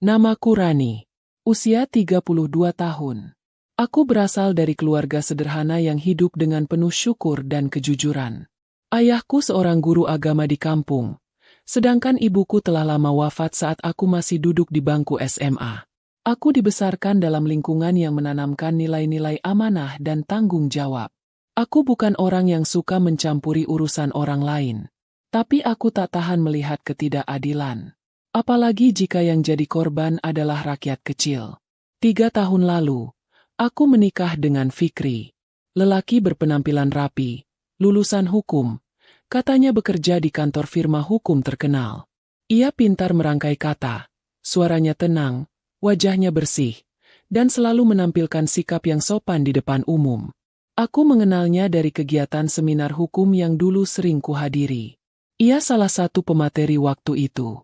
Namaku Rani. Usia 32 tahun. Aku berasal dari keluarga sederhana yang hidup dengan penuh syukur dan kejujuran. Ayahku seorang guru agama di kampung, sedangkan ibuku telah lama wafat saat aku masih duduk di bangku SMA. Aku dibesarkan dalam lingkungan yang menanamkan nilai-nilai amanah dan tanggung jawab. Aku bukan orang yang suka mencampuri urusan orang lain, tapi aku tak tahan melihat ketidakadilan. Apalagi jika yang jadi korban adalah rakyat kecil. 3 tahun lalu, aku menikah dengan Fikri. Lelaki berpenampilan rapi, lulusan hukum, katanya bekerja di kantor firma hukum terkenal. Ia pintar merangkai kata, suaranya tenang, wajahnya bersih, dan selalu menampilkan sikap yang sopan di depan umum. Aku mengenalnya dari kegiatan seminar hukum yang dulu sering kuhadiri. Ia salah satu pemateri waktu itu.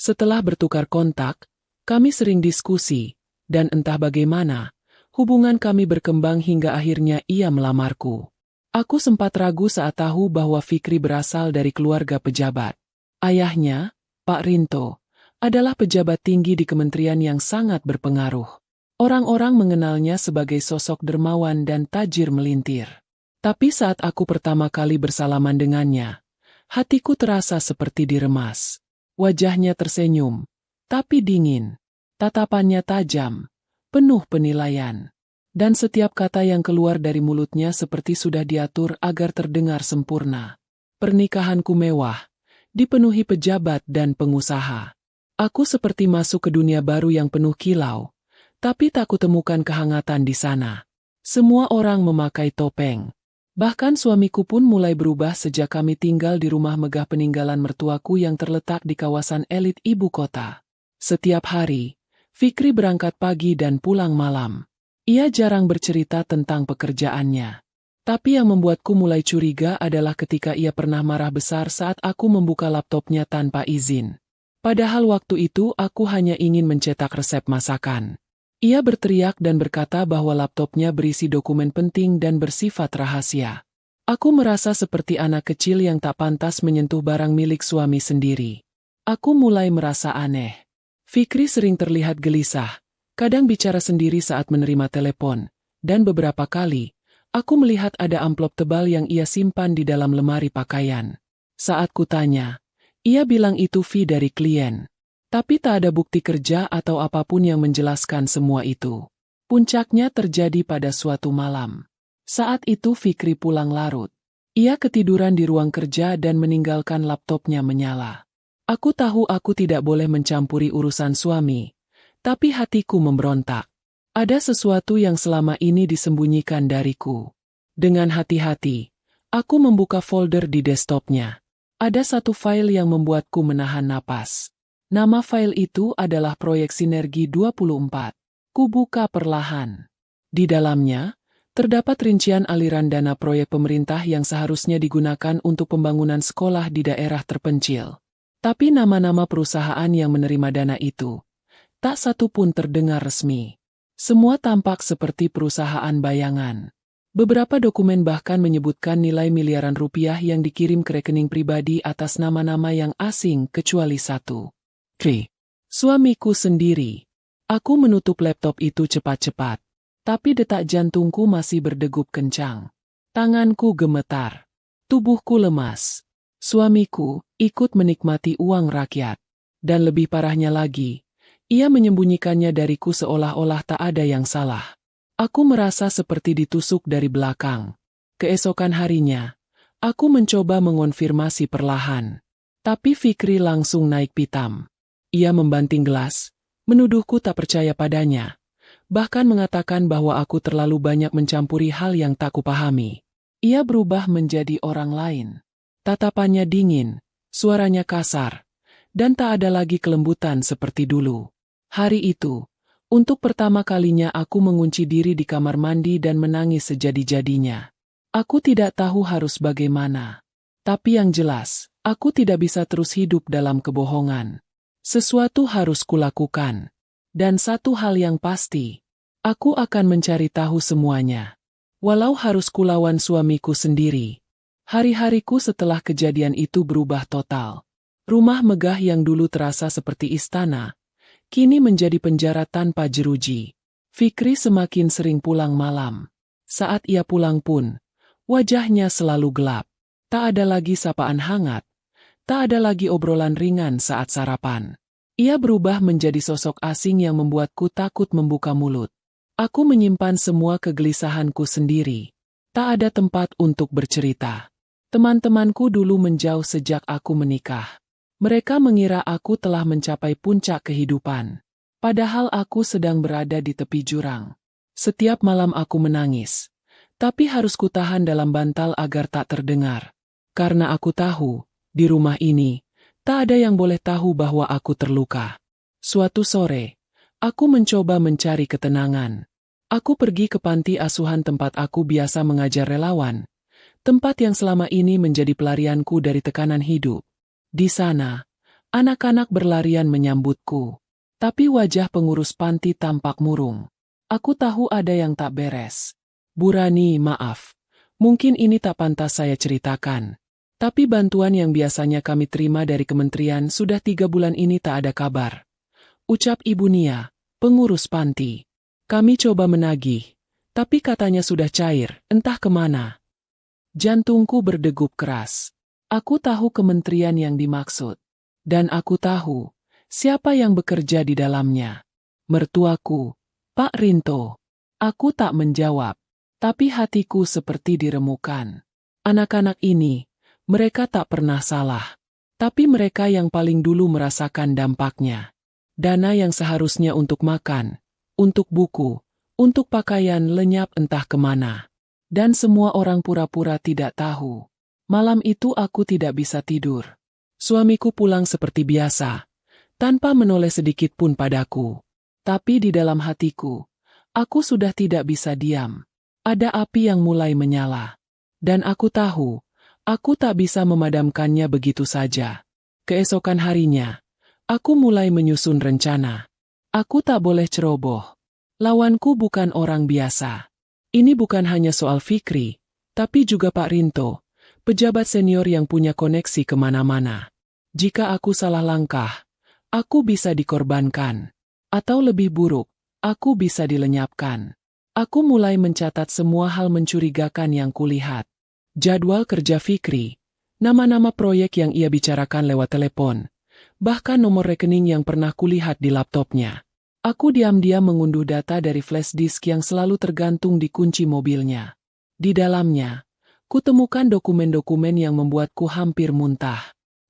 Setelah bertukar kontak, kami sering diskusi, dan entah bagaimana, hubungan kami berkembang hingga akhirnya ia melamarku. Aku sempat ragu saat tahu bahwa Fikri berasal dari keluarga pejabat. Ayahnya, Pak Rinto, adalah pejabat tinggi di kementerian yang sangat berpengaruh. Orang-orang mengenalnya sebagai sosok dermawan dan tajir melintir. Tapi saat aku pertama kali bersalaman dengannya, hatiku terasa seperti diremas. Wajahnya tersenyum, tapi dingin. Tatapannya tajam, penuh penilaian. Dan setiap kata yang keluar dari mulutnya seperti sudah diatur agar terdengar sempurna. Pernikahanku mewah, dipenuhi pejabat dan pengusaha. Aku seperti masuk ke dunia baru yang penuh kilau, tapi tak kutemukan kehangatan di sana. Semua orang memakai topeng. Bahkan suamiku pun mulai berubah sejak kami tinggal di rumah megah peninggalan mertuaku yang terletak di kawasan elit ibu kota. Setiap hari, Fikri berangkat pagi dan pulang malam. Ia jarang bercerita tentang pekerjaannya. Tapi yang membuatku mulai curiga adalah ketika ia pernah marah besar saat aku membuka laptopnya tanpa izin. Padahal waktu itu aku hanya ingin mencetak resep masakan. Ia berteriak dan berkata bahwa laptopnya berisi dokumen penting dan bersifat rahasia. Aku merasa seperti anak kecil yang tak pantas menyentuh barang milik suami sendiri. Aku mulai merasa aneh. Fikri sering terlihat gelisah, kadang bicara sendiri saat menerima telepon, dan beberapa kali, aku melihat ada amplop tebal yang ia simpan di dalam lemari pakaian. Saat kutanya, ia bilang itu fee dari klien. Tapi tak ada bukti kerja atau apapun yang menjelaskan semua itu. Puncaknya terjadi pada suatu malam. Saat itu Fikri pulang larut. Ia ketiduran di ruang kerja dan meninggalkan laptopnya menyala. Aku tahu aku tidak boleh mencampuri urusan suami, tapi hatiku memberontak. Ada sesuatu yang selama ini disembunyikan dariku. Dengan hati-hati, aku membuka folder di desktopnya. Ada satu file yang membuatku menahan napas. Nama file itu adalah Proyek Sinergi 24. Kubuka perlahan. Di dalamnya, terdapat rincian aliran dana proyek pemerintah yang seharusnya digunakan untuk pembangunan sekolah di daerah terpencil. Tapi nama-nama perusahaan yang menerima dana itu, tak satu pun terdengar resmi. Semua tampak seperti perusahaan bayangan. Beberapa dokumen bahkan menyebutkan nilai miliaran rupiah yang dikirim ke rekening pribadi atas nama-nama yang asing kecuali satu. Suamiku sendiri. Aku menutup laptop itu cepat-cepat, tapi detak jantungku masih berdegup kencang. Tanganku gemetar, tubuhku lemas. Suamiku ikut menikmati uang rakyat, dan lebih parahnya lagi, ia menyembunyikannya dariku seolah-olah tak ada yang salah. Aku merasa seperti ditusuk dari belakang. Keesokan harinya, aku mencoba mengonfirmasi perlahan, tapi Fikri langsung naik pitam. Ia membanting gelas, menuduhku tak percaya padanya, bahkan mengatakan bahwa aku terlalu banyak mencampuri hal yang tak kupahami. Ia berubah menjadi orang lain. Tatapannya dingin, suaranya kasar, dan tak ada lagi kelembutan seperti dulu. Hari itu, untuk pertama kalinya aku mengunci diri di kamar mandi dan menangis sejadi-jadinya. Aku tidak tahu harus bagaimana. Tapi yang jelas, aku tidak bisa terus hidup dalam kebohongan. Sesuatu harus kulakukan. Dan satu hal yang pasti, aku akan mencari tahu semuanya. Walau harus kulawan suamiku sendiri. Hari-hariku setelah kejadian itu berubah total. Rumah megah yang dulu terasa seperti istana, kini menjadi penjara tanpa jeruji. Fikri semakin sering pulang malam. Saat ia pulang pun, wajahnya selalu gelap. Tak ada lagi sapaan hangat. Tak ada lagi obrolan ringan saat sarapan. Ia berubah menjadi sosok asing yang membuatku takut membuka mulut. Aku menyimpan semua kegelisahanku sendiri. Tak ada tempat untuk bercerita. Teman-temanku dulu menjauh sejak aku menikah. Mereka mengira aku telah mencapai puncak kehidupan. Padahal aku sedang berada di tepi jurang. Setiap malam aku menangis. Tapi harus kutahan dalam bantal agar tak terdengar. Karena aku tahu, di rumah ini, tak ada yang boleh tahu bahwa aku terluka. Suatu sore, aku mencoba mencari ketenangan. Aku pergi ke panti asuhan tempat aku biasa mengajar relawan. Tempat yang selama ini menjadi pelarianku dari tekanan hidup. Di sana, anak-anak berlarian menyambutku. Tapi wajah pengurus panti tampak murung. Aku tahu ada yang tak beres. Bu Rani, maaf. Mungkin ini tak pantas saya ceritakan. Tapi bantuan yang biasanya kami terima dari kementerian sudah 3 bulan ini tak ada kabar. Ucap Ibu Nia, pengurus panti. Kami coba menagih, tapi katanya sudah cair, entah kemana. Jantungku berdegup keras. Aku tahu kementerian yang dimaksud. Dan aku tahu siapa yang bekerja di dalamnya. Mertuaku, Pak Rinto. Aku tak menjawab, tapi hatiku seperti diremukan. Anak-anak ini, mereka tak pernah salah. Tapi mereka yang paling dulu merasakan dampaknya. Dana yang seharusnya untuk makan, untuk buku, untuk pakaian lenyap entah kemana. Dan semua orang pura-pura tidak tahu. Malam itu aku tidak bisa tidur. Suamiku pulang seperti biasa, tanpa menoleh sedikit pun padaku. Tapi di dalam hatiku, aku sudah tidak bisa diam. Ada api yang mulai menyala. Dan aku tahu, aku tak bisa memadamkannya begitu saja. Keesokan harinya, aku mulai menyusun rencana. Aku tak boleh ceroboh. Lawanku bukan orang biasa. Ini bukan hanya soal Fikri, tapi juga Pak Rinto, pejabat senior yang punya koneksi kemana-mana. Jika aku salah langkah, aku bisa dikorbankan. Atau lebih buruk, aku bisa dilenyapkan. Aku mulai mencatat semua hal mencurigakan yang kulihat. Jadwal kerja Fikri, nama-nama proyek yang ia bicarakan lewat telepon, bahkan nomor rekening yang pernah kulihat di laptopnya. Aku diam-diam mengunduh data dari flash disk yang selalu tergantung di kunci mobilnya. Di dalamnya, kutemukan dokumen-dokumen yang membuatku hampir muntah.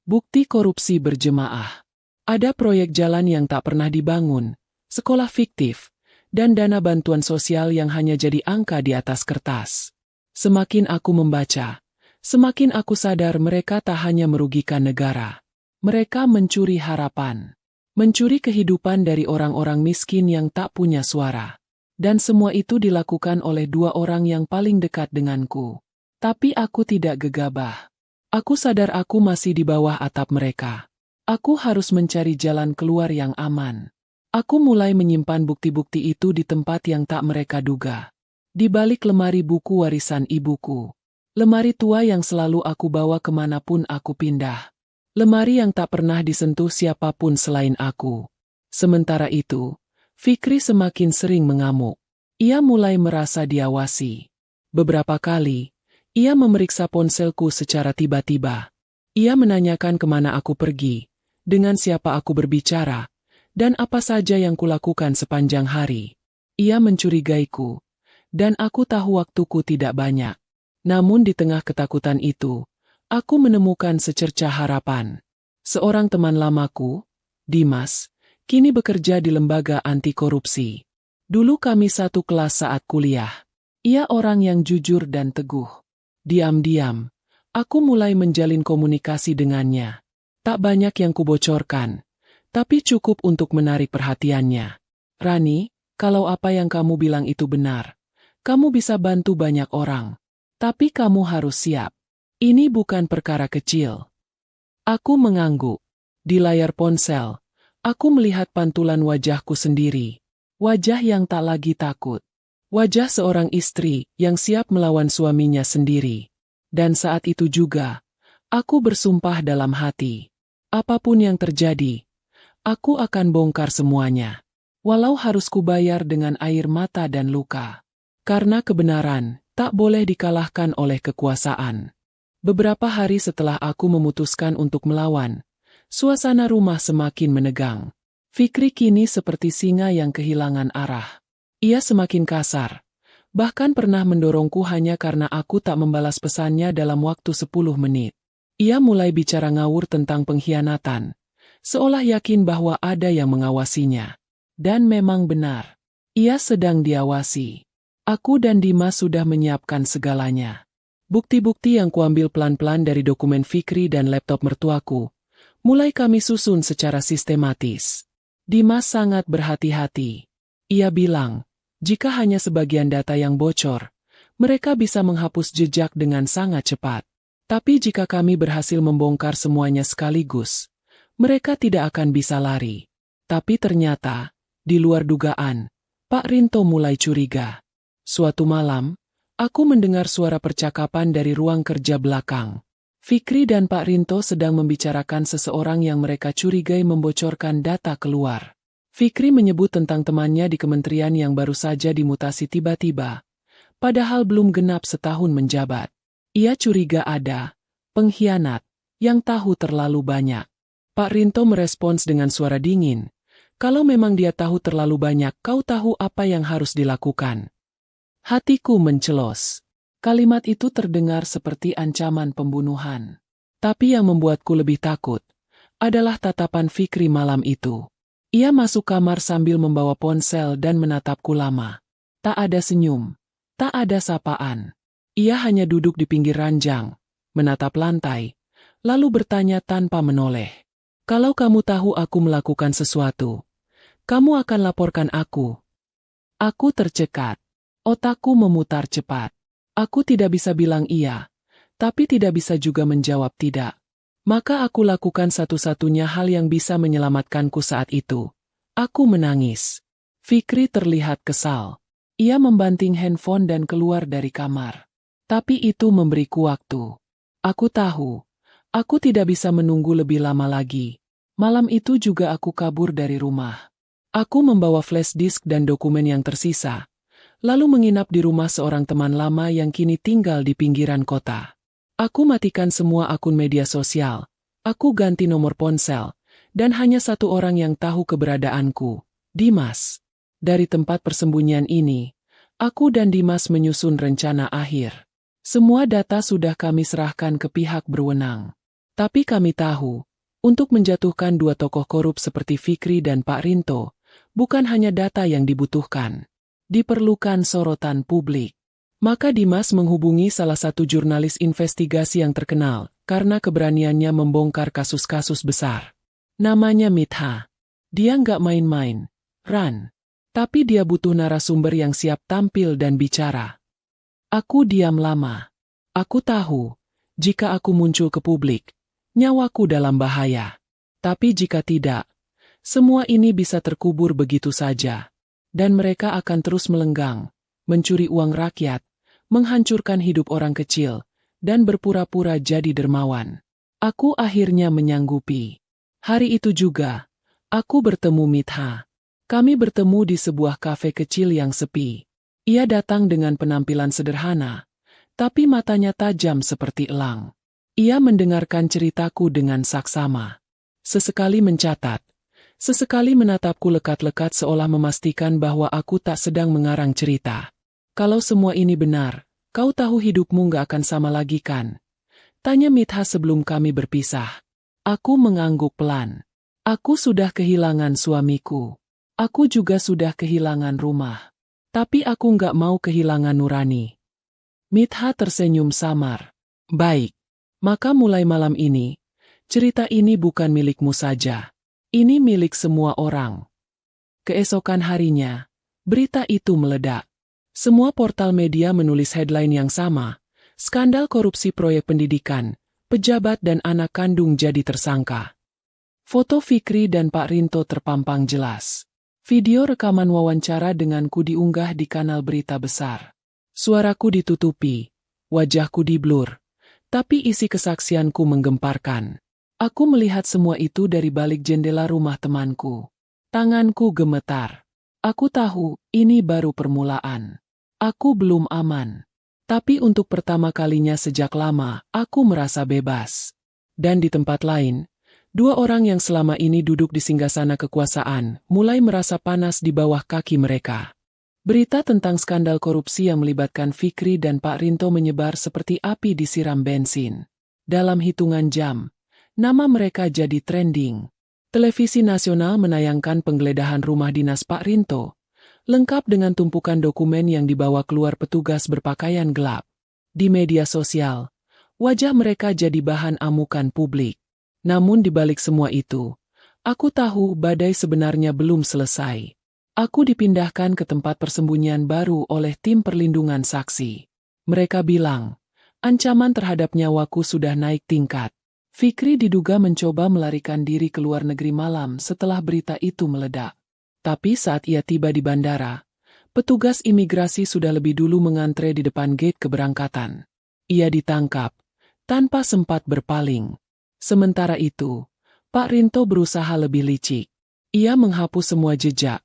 Bukti korupsi berjemaah. Ada proyek jalan yang tak pernah dibangun, sekolah fiktif, dan dana bantuan sosial yang hanya jadi angka di atas kertas. Semakin aku membaca, semakin aku sadar mereka tak hanya merugikan negara. Mereka mencuri harapan. Mencuri kehidupan dari orang-orang miskin yang tak punya suara. Dan semua itu dilakukan oleh 2 orang yang paling dekat denganku. Tapi aku tidak gegabah. Aku sadar aku masih di bawah atap mereka. Aku harus mencari jalan keluar yang aman. Aku mulai menyimpan bukti-bukti itu di tempat yang tak mereka duga. Di balik lemari buku warisan ibuku. Lemari tua yang selalu aku bawa kemanapun aku pindah. Lemari yang tak pernah disentuh siapapun selain aku. Sementara itu, Fikri semakin sering mengamuk. Ia mulai merasa diawasi. Beberapa kali, ia memeriksa ponselku secara tiba-tiba. Ia menanyakan kemana aku pergi, dengan siapa aku berbicara, dan apa saja yang kulakukan sepanjang hari. Ia mencurigaiku, dan aku tahu waktuku tidak banyak. Namun di tengah ketakutan itu, aku menemukan secercah harapan. Seorang teman lamaku, Dimas, kini bekerja di lembaga anti korupsi. Dulu kami satu kelas saat kuliah. Ia orang yang jujur dan teguh. Diam-diam, aku mulai menjalin komunikasi dengannya. Tak banyak yang kubocorkan, tapi cukup untuk menarik perhatiannya. Rani, kalau apa yang kamu bilang itu benar, kamu bisa bantu banyak orang. Tapi kamu harus siap. Ini bukan perkara kecil. Aku mengangguk. Di layar ponsel, aku melihat pantulan wajahku sendiri. Wajah yang tak lagi takut. Wajah seorang istri yang siap melawan suaminya sendiri. Dan saat itu juga, aku bersumpah dalam hati. Apapun yang terjadi, Aku akan bongkar semuanya. Walau harus kubayar dengan air mata dan luka. Karena kebenaran tak boleh dikalahkan oleh kekuasaan. Beberapa hari setelah aku memutuskan untuk melawan, suasana rumah semakin menegang. Fikri kini seperti singa yang kehilangan arah. Ia semakin kasar. Bahkan pernah mendorongku hanya karena aku tak membalas pesannya dalam waktu 10 menit. Ia mulai bicara ngawur tentang pengkhianatan, seolah yakin bahwa ada yang mengawasinya. Dan memang benar. Ia sedang diawasi. Aku dan Dimas sudah menyiapkan segalanya. Bukti-bukti yang kuambil pelan-pelan dari dokumen Fikri dan laptop mertuaku, mulai kami susun secara sistematis. Dimas sangat berhati-hati. Ia bilang, jika hanya sebagian data yang bocor, mereka bisa menghapus jejak dengan sangat cepat. Tapi jika kami berhasil membongkar semuanya sekaligus, mereka tidak akan bisa lari. Tapi ternyata, di luar dugaan, Pak Rinto mulai curiga. Suatu malam, aku mendengar suara percakapan dari ruang kerja belakang. Fikri dan Pak Rinto sedang membicarakan seseorang yang mereka curigai membocorkan data keluar. Fikri menyebut tentang temannya di kementerian yang baru saja dimutasi tiba-tiba, padahal belum genap setahun menjabat. Ia curiga ada pengkhianat yang tahu terlalu banyak. Pak Rinto merespons dengan suara dingin, kalau memang dia tahu terlalu banyak, kau tahu apa yang harus dilakukan. Hatiku mencelos. Kalimat itu terdengar seperti ancaman pembunuhan. Tapi yang membuatku lebih takut adalah tatapan Fikri malam itu. Ia masuk kamar sambil membawa ponsel dan menatapku lama. Tak ada senyum, tak ada sapaan. Ia hanya duduk di pinggir ranjang, menatap lantai, lalu bertanya tanpa menoleh. Kalau kamu tahu aku melakukan sesuatu, kamu akan laporkan aku. Aku tercekat. Otakku memutar cepat. Aku tidak bisa bilang iya, tapi tidak bisa juga menjawab tidak. Maka aku lakukan satu-satunya hal yang bisa menyelamatkanku saat itu. Aku menangis. Fikri terlihat kesal. Ia membanting handphone dan keluar dari kamar. Tapi itu memberiku waktu. Aku tahu, aku tidak bisa menunggu lebih lama lagi. Malam itu juga aku kabur dari rumah. Aku membawa flash disk dan dokumen yang tersisa, lalu menginap di rumah seorang teman lama yang kini tinggal di pinggiran kota. Aku matikan semua akun media sosial, aku ganti nomor ponsel, dan hanya satu orang yang tahu keberadaanku, Dimas. Dari tempat persembunyian ini, aku dan Dimas menyusun rencana akhir. Semua data sudah kami serahkan ke pihak berwenang. Tapi kami tahu, untuk menjatuhkan dua tokoh korup seperti Fikri dan Pak Rinto, bukan hanya data yang dibutuhkan. Diperlukan sorotan publik. Maka Dimas menghubungi salah satu jurnalis investigasi yang terkenal, karena keberaniannya membongkar kasus-kasus besar. Namanya Mitha. Dia nggak main-main, Ran. Tapi dia butuh narasumber yang siap tampil dan bicara. Aku diam lama. Aku tahu, jika aku muncul ke publik, nyawaku dalam bahaya. Tapi jika tidak, semua ini bisa terkubur begitu saja. Dan mereka akan terus melenggang, mencuri uang rakyat, menghancurkan hidup orang kecil, dan berpura-pura jadi dermawan. Aku akhirnya menyanggupi. Hari itu juga, aku bertemu Mitha. Kami bertemu di sebuah kafe kecil yang sepi. Ia datang dengan penampilan sederhana, tapi matanya tajam seperti elang. Ia mendengarkan ceritaku dengan saksama. Sesekali mencatat, sesekali menatapku lekat-lekat seolah memastikan bahwa aku tak sedang mengarang cerita. Kalau semua ini benar, kau tahu hidupmu gak akan sama lagi kan? Tanya Mitha sebelum kami berpisah. Aku mengangguk pelan. Aku sudah kehilangan suamiku. Aku juga sudah kehilangan rumah. Tapi aku gak mau kehilangan nurani. Mitha tersenyum samar. Baik. Maka mulai malam ini, cerita ini bukan milikmu saja. Ini milik semua orang. Keesokan harinya, berita itu meledak. Semua portal media menulis headline yang sama. Skandal korupsi proyek pendidikan, pejabat dan anak kandung jadi tersangka. Foto Fikri dan Pak Rinto terpampang jelas. Video rekaman wawancara denganku diunggah di kanal berita besar. Suaraku ditutupi, wajahku diblur, tapi isi kesaksianku menggemparkan. Aku melihat semua itu dari balik jendela rumah temanku. Tanganku gemetar. Aku tahu, ini baru permulaan. Aku belum aman. Tapi untuk pertama kalinya sejak lama, aku merasa bebas. Dan di tempat lain, dua orang yang selama ini duduk di singgasana kekuasaan, mulai merasa panas di bawah kaki mereka. Berita tentang skandal korupsi yang melibatkan Fikri dan Pak Rinto menyebar seperti api disiram bensin. Dalam hitungan jam, nama mereka jadi trending. Televisi nasional menayangkan penggeledahan rumah dinas Pak Rinto, lengkap dengan tumpukan dokumen yang dibawa keluar petugas berpakaian gelap. Di media sosial, wajah mereka jadi bahan amukan publik. Namun di balik semua itu, aku tahu badai sebenarnya belum selesai. Aku dipindahkan ke tempat persembunyian baru oleh tim perlindungan saksi. Mereka bilang, ancaman terhadap nyawaku sudah naik tingkat. Fikri diduga mencoba melarikan diri ke luar negeri malam setelah berita itu meledak. Tapi saat ia tiba di bandara, petugas imigrasi sudah lebih dulu mengantre di depan gate keberangkatan. Ia ditangkap, tanpa sempat berpaling. Sementara itu, Pak Rinto berusaha lebih licik. Ia menghapus semua jejak,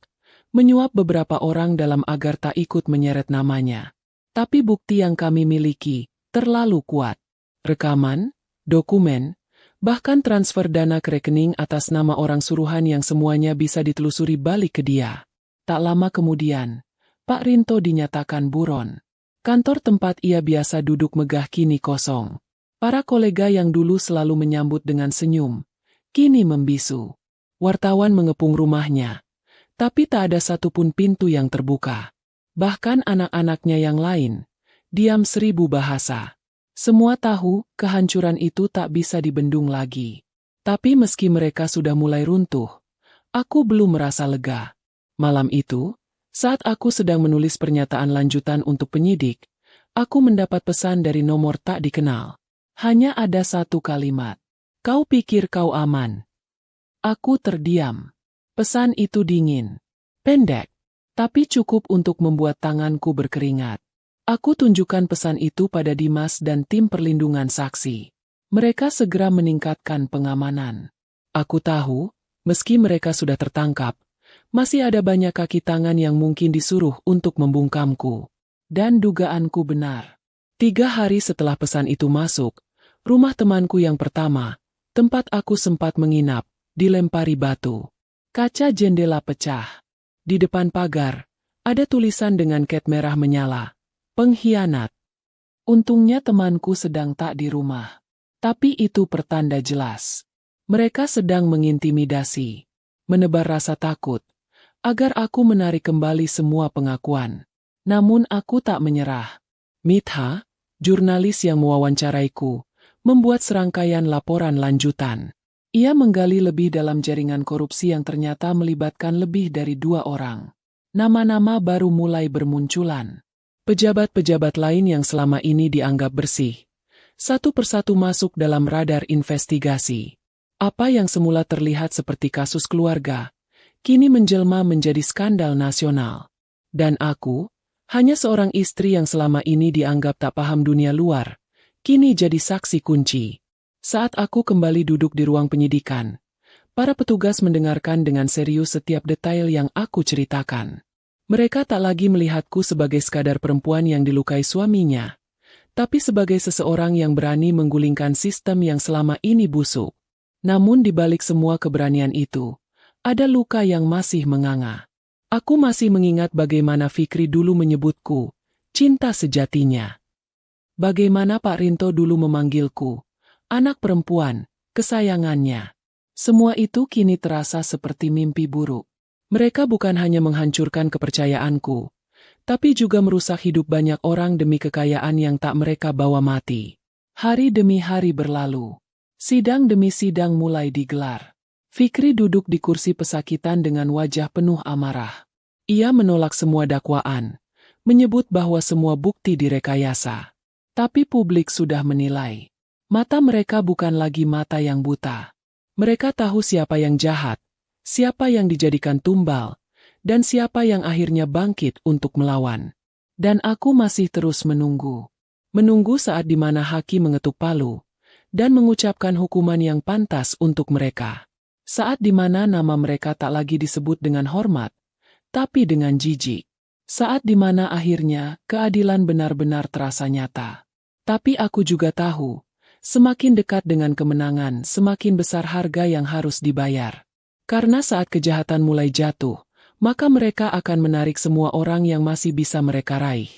menyuap beberapa orang dalam agar tak ikut menyeret namanya. Tapi bukti yang kami miliki terlalu kuat. Rekaman, dokumen, bahkan transfer dana ke rekening atas nama orang suruhan yang semuanya bisa ditelusuri balik ke dia. Tak lama kemudian, Pak Rinto dinyatakan buron. Kantor tempat ia biasa duduk megah kini kosong. Para kolega yang dulu selalu menyambut dengan senyum, kini membisu. Wartawan mengepung rumahnya, tapi tak ada satupun pintu yang terbuka. Bahkan anak-anaknya yang lain, diam 1000 bahasa. Semua tahu, kehancuran itu tak bisa dibendung lagi. Tapi meski mereka sudah mulai runtuh, aku belum merasa lega. Malam itu, saat aku sedang menulis pernyataan lanjutan untuk penyidik, aku mendapat pesan dari nomor tak dikenal. Hanya ada satu kalimat. Kau pikir kau aman? Aku terdiam. Pesan itu dingin, pendek, tapi cukup untuk membuat tanganku berkeringat. Aku tunjukkan pesan itu pada Dimas dan tim perlindungan saksi. Mereka segera meningkatkan pengamanan. Aku tahu, meski mereka sudah tertangkap, masih ada banyak kaki tangan yang mungkin disuruh untuk membungkamku. Dan dugaanku benar. 3 hari setelah pesan itu masuk, rumah temanku yang pertama, tempat aku sempat menginap, dilempari batu. Kaca jendela pecah. Di depan pagar, ada tulisan dengan cat merah menyala. Pengkhianat. Untungnya temanku sedang tak di rumah. Tapi itu pertanda jelas. Mereka sedang mengintimidasi, menebar rasa takut, agar aku menarik kembali semua pengakuan. Namun aku tak menyerah. Mitha, jurnalis yang mewawancaraiku, membuat serangkaian laporan lanjutan. Ia menggali lebih dalam jaringan korupsi yang ternyata melibatkan lebih dari 2 orang. Nama-nama baru mulai bermunculan. Pejabat-pejabat lain yang selama ini dianggap bersih, satu persatu masuk dalam radar investigasi. Apa yang semula terlihat seperti kasus keluarga, kini menjelma menjadi skandal nasional. Dan aku, hanya seorang istri yang selama ini dianggap tak paham dunia luar, kini jadi saksi kunci. Saat aku kembali duduk di ruang penyidikan, para petugas mendengarkan dengan serius setiap detail yang aku ceritakan. Mereka tak lagi melihatku sebagai sekadar perempuan yang dilukai suaminya, tapi sebagai seseorang yang berani menggulingkan sistem yang selama ini busuk. Namun di balik semua keberanian itu, ada luka yang masih menganga. Aku masih mengingat bagaimana Fikri dulu menyebutku, cinta sejatinya. Bagaimana Pak Rinto dulu memanggilku, anak perempuan, kesayangannya. Semua itu kini terasa seperti mimpi buruk. Mereka bukan hanya menghancurkan kepercayaanku, tapi juga merusak hidup banyak orang demi kekayaan yang tak mereka bawa mati. Hari demi hari berlalu. Sidang demi sidang mulai digelar. Fikri duduk di kursi pesakitan dengan wajah penuh amarah. Ia menolak semua dakwaan, menyebut bahwa semua bukti direkayasa. Tapi publik sudah menilai. Mata mereka bukan lagi mata yang buta. Mereka tahu siapa yang jahat, siapa yang dijadikan tumbal, dan siapa yang akhirnya bangkit untuk melawan. Dan aku masih terus menunggu. Menunggu saat di mana hakim mengetuk palu, dan mengucapkan hukuman yang pantas untuk mereka. Saat di mana nama mereka tak lagi disebut dengan hormat, tapi dengan jijik. Saat di mana akhirnya keadilan benar-benar terasa nyata. Tapi aku juga tahu, semakin dekat dengan kemenangan, semakin besar harga yang harus dibayar. Karena saat kejahatan mulai jatuh, maka mereka akan menarik semua orang yang masih bisa mereka raih.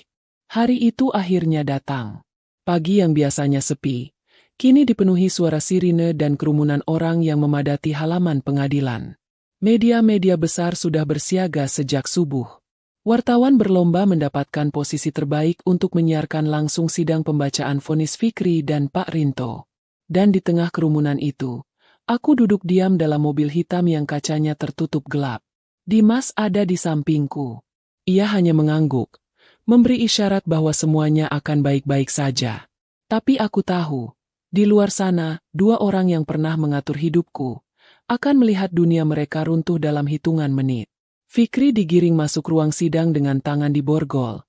Hari itu akhirnya datang. Pagi yang biasanya sepi, kini dipenuhi suara sirine dan kerumunan orang yang memadati halaman pengadilan. Media-media besar sudah bersiaga sejak subuh. Wartawan berlomba mendapatkan posisi terbaik untuk menyiarkan langsung sidang pembacaan vonis Fikri dan Pak Rinto. Dan di tengah kerumunan itu, aku duduk diam dalam mobil hitam yang kacanya tertutup gelap. Dimas ada di sampingku. Ia hanya mengangguk, memberi isyarat bahwa semuanya akan baik-baik saja. Tapi aku tahu, di luar sana, dua orang yang pernah mengatur hidupku akan melihat dunia mereka runtuh dalam hitungan menit. Fikri digiring masuk ruang sidang dengan tangan di borgol.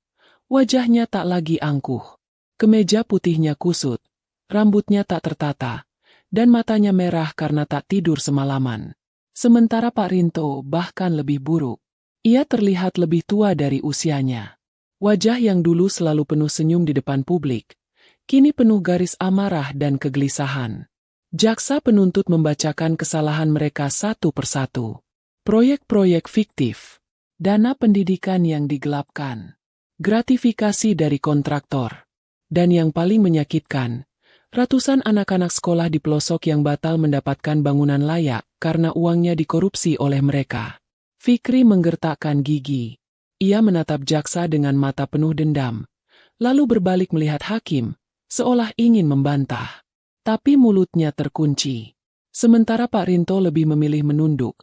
Wajahnya tak lagi angkuh. Kemeja putihnya kusut, rambutnya tak tertata, dan matanya merah karena tak tidur semalaman. Sementara Pak Rinto bahkan lebih buruk. Ia terlihat lebih tua dari usianya. Wajah yang dulu selalu penuh senyum di depan publik, kini penuh garis amarah dan kegelisahan. Jaksa penuntut membacakan kesalahan mereka satu persatu. Proyek-proyek fiktif, dana pendidikan yang digelapkan, gratifikasi dari kontraktor, dan yang paling menyakitkan, ratusan anak-anak sekolah di pelosok yang batal mendapatkan bangunan layak karena uangnya dikorupsi oleh mereka. Fikri menggertakkan gigi. Ia menatap jaksa dengan mata penuh dendam, lalu berbalik melihat hakim, seolah ingin membantah. Tapi mulutnya terkunci. Sementara Pak Rinto lebih memilih menunduk,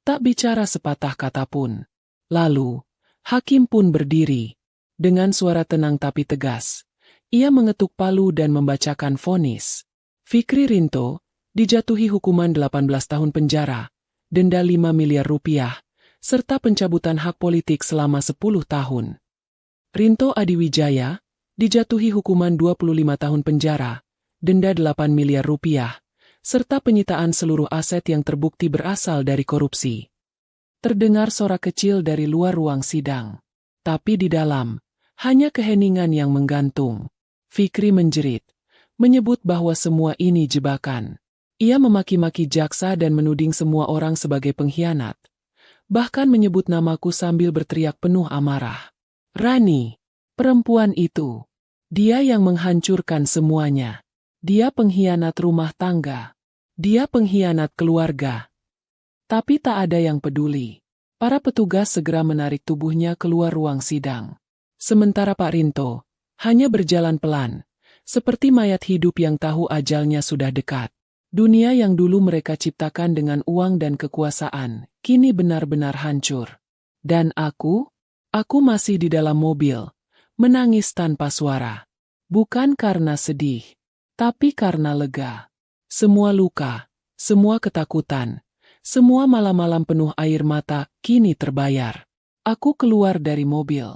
tak bicara sepatah kata pun. Lalu, hakim pun berdiri. Dengan suara tenang tapi tegas, ia mengetuk palu dan membacakan vonis. Fikri Rinto dijatuhi hukuman 18 tahun penjara, denda 5 miliar rupiah, serta pencabutan hak politik selama 10 tahun. Rinto Adiwijaya dijatuhi hukuman 25 tahun penjara, denda 8 miliar rupiah, serta penyitaan seluruh aset yang terbukti berasal dari korupsi. Terdengar sorak kecil dari luar ruang sidang. Tapi di dalam, hanya keheningan yang menggantung. Fikri menjerit, menyebut bahwa semua ini jebakan. Ia memaki-maki jaksa dan menuding semua orang sebagai pengkhianat. Bahkan menyebut namaku sambil berteriak penuh amarah. Rani, perempuan itu. Dia yang menghancurkan semuanya. Dia pengkhianat rumah tangga. Dia pengkhianat keluarga. Tapi tak ada yang peduli. Para petugas segera menarik tubuhnya keluar ruang sidang. Sementara Pak Rinto hanya berjalan pelan, seperti mayat hidup yang tahu ajalnya sudah dekat. Dunia yang dulu mereka ciptakan dengan uang dan kekuasaan, kini benar-benar hancur. Dan aku masih di dalam mobil, menangis tanpa suara. Bukan karena sedih, tapi karena lega. Semua luka, semua ketakutan, semua malam-malam penuh air mata, kini terbayar. Aku keluar dari mobil.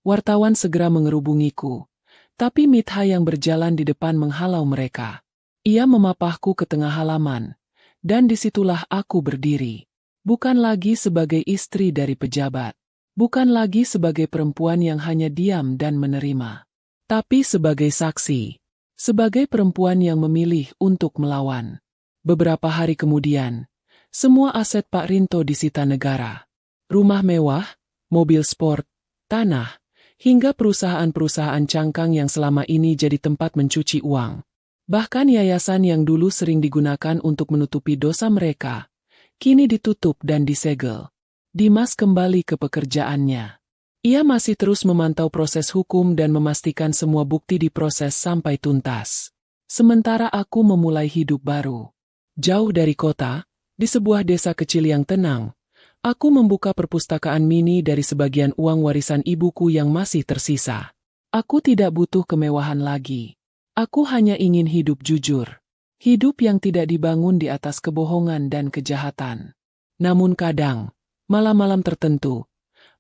Wartawan segera mengerubungiku, tapi Mitha yang berjalan di depan menghalau mereka. Ia memapahku ke tengah halaman, dan disitulah aku berdiri. Bukan lagi sebagai istri dari pejabat, bukan lagi sebagai perempuan yang hanya diam dan menerima, tapi sebagai saksi. Sebagai perempuan yang memilih untuk melawan. Beberapa hari kemudian, semua aset Pak Rinto disita negara. Rumah mewah, mobil sport, tanah, hingga perusahaan-perusahaan cangkang yang selama ini jadi tempat mencuci uang. Bahkan yayasan yang dulu sering digunakan untuk menutupi dosa mereka, kini ditutup dan disegel. Dimas kembali ke pekerjaannya. Ia masih terus memantau proses hukum dan memastikan semua bukti diproses sampai tuntas. Sementara aku memulai hidup baru. Jauh dari kota, di sebuah desa kecil yang tenang, aku membuka perpustakaan mini dari sebagian uang warisan ibuku yang masih tersisa. Aku tidak butuh kemewahan lagi. Aku hanya ingin hidup jujur. Hidup yang tidak dibangun di atas kebohongan dan kejahatan. Namun kadang, malam-malam tertentu,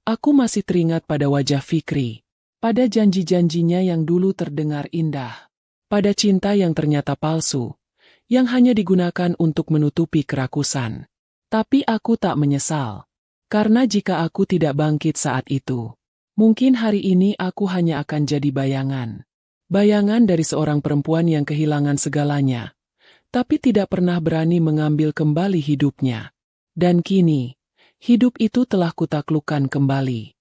aku masih teringat pada wajah Fikri, pada janji-janjinya yang dulu terdengar indah, pada cinta yang ternyata palsu, yang hanya digunakan untuk menutupi kerakusan. Tapi aku tak menyesal. Karena jika aku tidak bangkit saat itu, mungkin hari ini aku hanya akan jadi bayangan. Bayangan dari seorang perempuan yang kehilangan segalanya, tapi tidak pernah berani mengambil kembali hidupnya. Dan kini, hidup itu telah kutaklukkan kembali.